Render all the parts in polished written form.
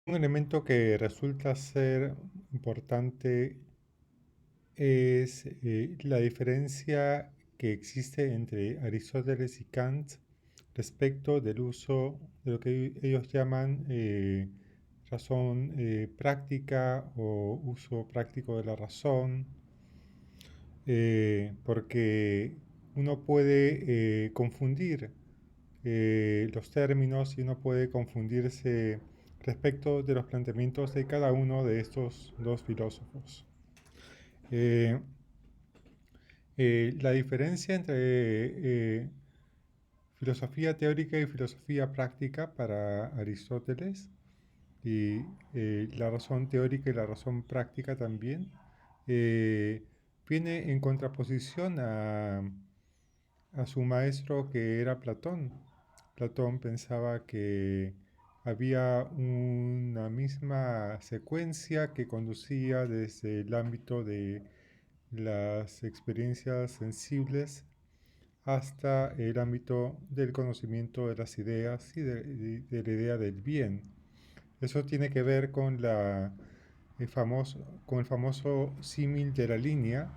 Un elemento que resulta ser importante es la diferencia que existe entre Aristóteles y Kant respecto del uso de lo que ellos llaman razón práctica o uso práctico de la razón, porque uno puede confundir los términos y uno puede confundirse respecto de los planteamientos de cada uno de estos dos filósofos. Eh, la diferencia entre filosofía teórica y filosofía práctica para Aristóteles y la razón teórica y la razón práctica también eh, viene en contraposición a su maestro que era Platón. Platón pensaba que había una misma secuencia que conducía desde el ámbito de las experiencias sensibles hasta el ámbito del conocimiento de las ideas y de la idea del bien. Eso tiene que ver con con el famoso símil de la línea.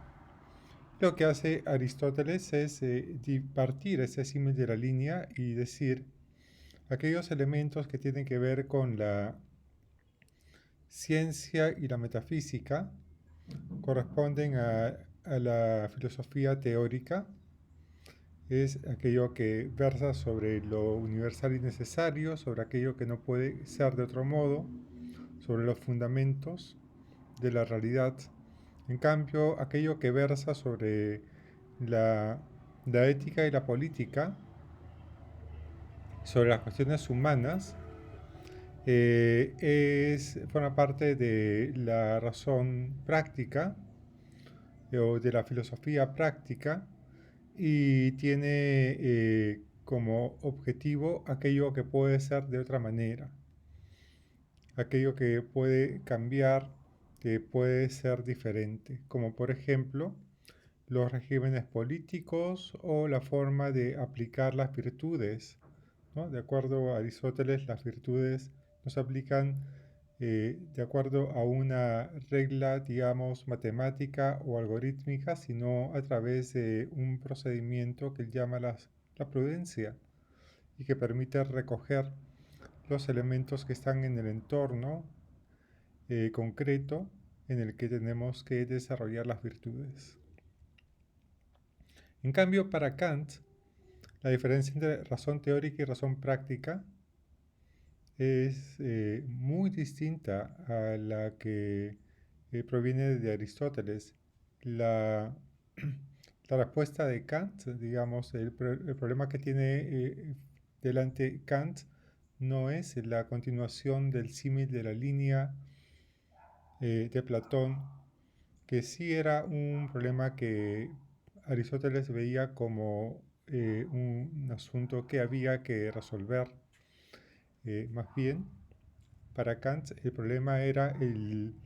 Lo que hace Aristóteles es partir ese símil de la línea y decir aquellos elementos que tienen que ver con la ciencia y la metafísica corresponden a la filosofía teórica, es aquello que versa sobre lo universal y necesario, sobre aquello que no puede ser de otro modo, sobre los fundamentos de la realidad. En cambio, aquello que versa sobre la, la ética y la política, sobre las cuestiones humanas, forma parte de la razón práctica o de la filosofía práctica y tiene como objetivo aquello que puede ser de otra manera, aquello que puede cambiar, que puede ser diferente, como por ejemplo los regímenes políticos o la forma de aplicar las virtudes, ¿no? De acuerdo a Aristóteles, las virtudes no se aplican de acuerdo a una regla, digamos, matemática o algorítmica, sino a través de un procedimiento que él llama la prudencia y que permite recoger los elementos que están en el entorno concreto en el que tenemos que desarrollar las virtudes. En cambio, para Kant, la diferencia entre razón teórica y razón práctica es muy distinta a la que proviene de Aristóteles. La, la respuesta de Kant, digamos, el problema que tiene delante Kant no es la continuación del símil de la línea de Platón, que sí era un problema que Aristóteles veía como un asunto que había que resolver. Más bien, para Kant el problema era el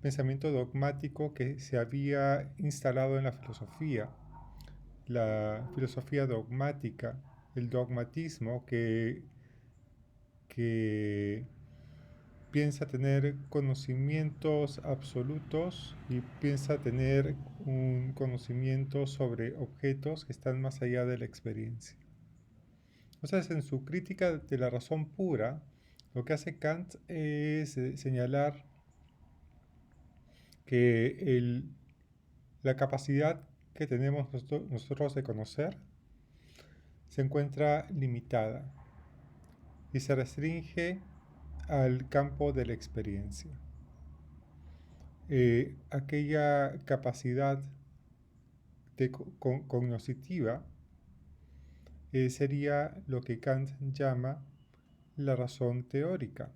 pensamiento dogmático que se había instalado en la filosofía dogmática, el dogmatismo que piensa tener conocimientos absolutos y piensa tener un conocimiento sobre objetos que están más allá de la experiencia. Entonces, en su crítica de la razón pura, lo que hace Kant es señalar que la capacidad que tenemos nosotros de conocer se encuentra limitada y se restringe al campo de la experiencia. Aquella capacidad cognoscitiva sería lo que Kant llama la razón teórica.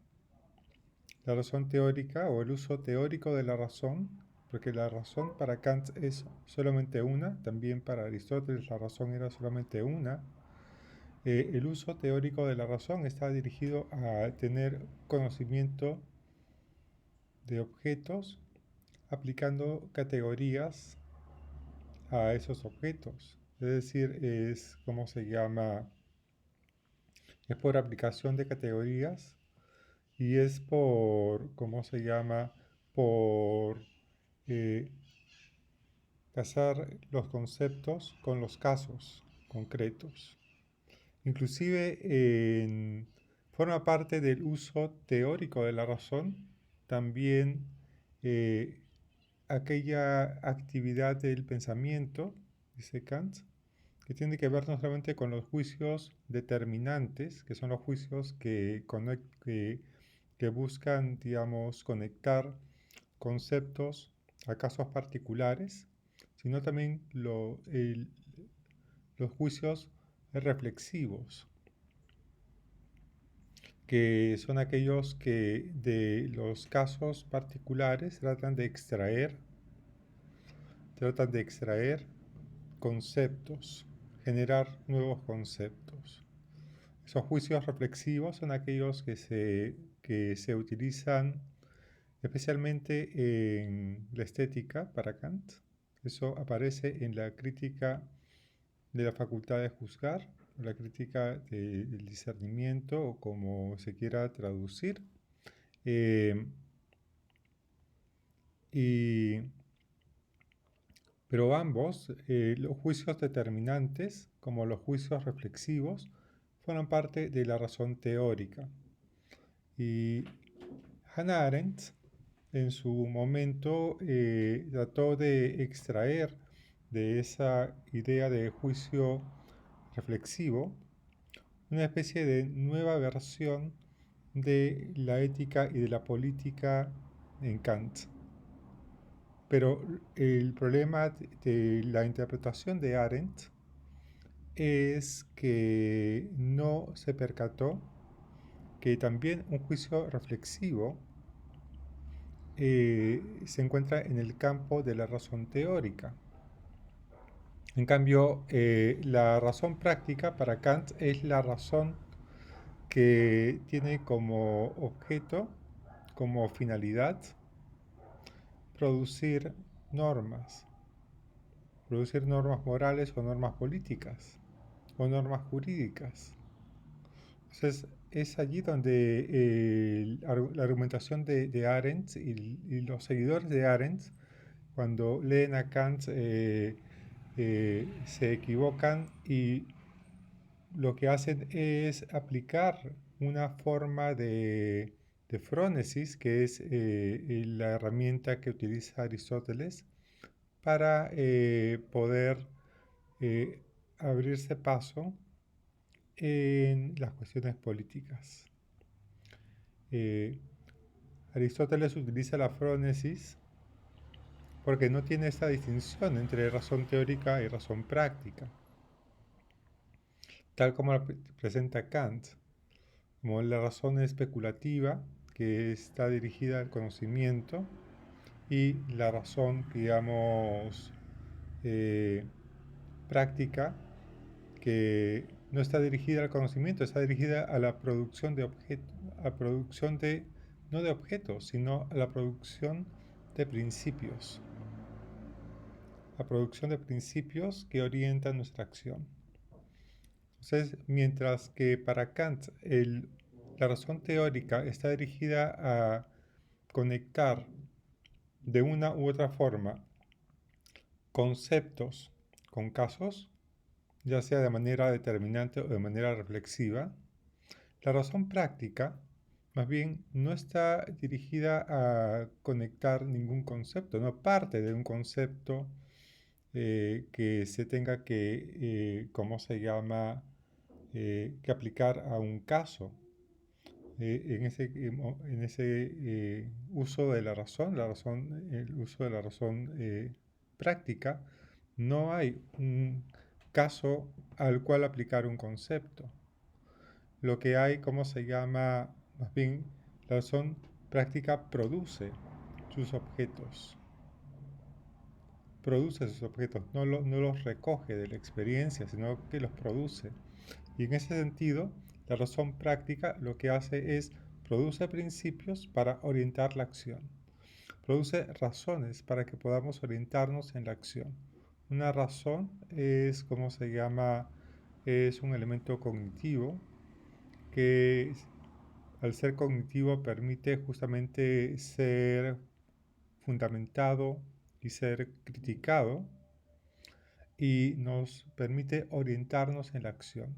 La razón teórica o el uso teórico de la razón, porque la razón para Kant es solamente una, también para Aristóteles la razón era solamente una. El uso teórico de la razón está dirigido a tener conocimiento de objetos aplicando categorías a esos objetos. Es decir, es como se llama, es por aplicación de categorías y es por, ¿cómo se llama? Por eh, casar los conceptos con los casos concretos. Inclusive forma parte del uso teórico de la razón también eh, aquella actividad del pensamiento, dice Kant, que tiene que ver no solamente con los juicios determinantes, que son los juicios que buscan, digamos, conectar conceptos a casos particulares, sino también los juicios reflexivos, que son aquellos que de los casos particulares tratan de extraer conceptos, generar nuevos conceptos. Esos juicios reflexivos son aquellos que se utilizan especialmente en la estética para Kant. Eso aparece en la crítica de la facultad de juzgar, la crítica del discernimiento o como se quiera traducir. Eh, y, pero ambos, los juicios determinantes como los juicios reflexivos, forman parte de la razón teórica. Y Hannah Arendt en su momento trató de extraer de esa idea de juicio reflexivo una especie de nueva versión de la ética y de la política en Kant. Pero el problema de la interpretación de Arendt es que no se percató que también un juicio reflexivo se encuentra en el campo de la razón teórica. En cambio, la razón práctica para Kant es la razón que tiene como objeto, como finalidad, producir normas, producir normas morales o normas políticas o normas jurídicas. Entonces, es allí donde la argumentación de Arendt y los seguidores de Arendt, cuando leen a Kant, se equivocan y lo que hacen es aplicar una forma de frónesis, que es la herramienta que utiliza Aristóteles para poder eh, abrirse paso en las cuestiones políticas. Eh, Aristóteles utiliza la frónesis porque no tiene esta distinción entre razón teórica y razón práctica, tal como la presenta Kant, como la razón especulativa, que está dirigida al conocimiento, y la razón, digamos, eh, práctica, que no está dirigida al conocimiento, está dirigida a la producción de objetos, a producción de, no de objetos, sino a la producción de principios, la producción de principios que orientan nuestra acción. Entonces, mientras que para Kant la razón teórica está dirigida a conectar de una u otra forma conceptos con casos, ya sea de manera determinante o de manera reflexiva, la razón práctica más bien no está dirigida a conectar ningún concepto, no parte de un concepto que se tenga que, ¿cómo se llama?, que aplicar a un caso. En ese uso de el uso de la razón práctica, no hay un caso al cual aplicar un concepto. Lo que hay, ¿cómo se llama? Más bien, la razón práctica produce sus objetos, no los recoge de la experiencia, sino que los produce. Y en ese sentido, la razón práctica lo que hace es produce principios para orientar la acción. Produce razones para que podamos orientarnos en la acción. Una razón es, ¿cómo se llama? Es un elemento cognitivo que al ser cognitivo permite justamente ser fundamentado y ser criticado y nos permite orientarnos en la acción.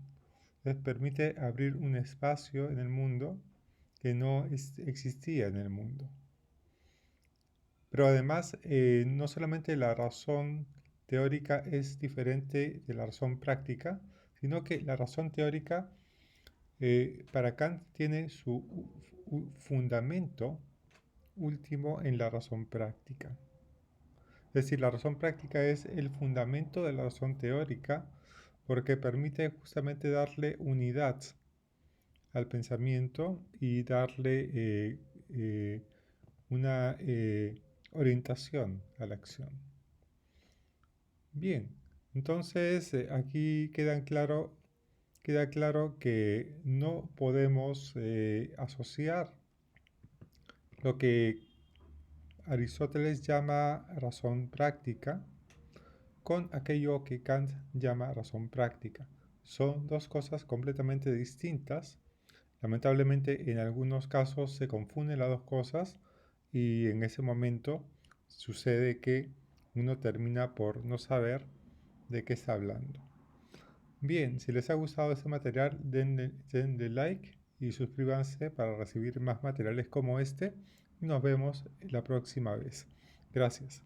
Entonces permite abrir un espacio en el mundo que no existía en el mundo. Pero además, no solamente la razón teórica es diferente de la razón práctica, sino que la razón teórica para Kant tiene su fundamento último en la razón práctica. Es decir, la razón práctica es el fundamento de la razón teórica porque permite justamente darle unidad al pensamiento y darle una orientación a la acción. Bien, entonces aquí queda claro que no podemos asociar lo que Aristóteles llama razón práctica con aquello que Kant llama razón práctica. Son dos cosas completamente distintas. Lamentablemente en algunos casos se confunden las dos cosas y en ese momento sucede que uno termina por no saber de qué está hablando. Bien, si les ha gustado este material, denle like y suscríbanse para recibir más materiales como este y nos vemos la próxima vez. Gracias.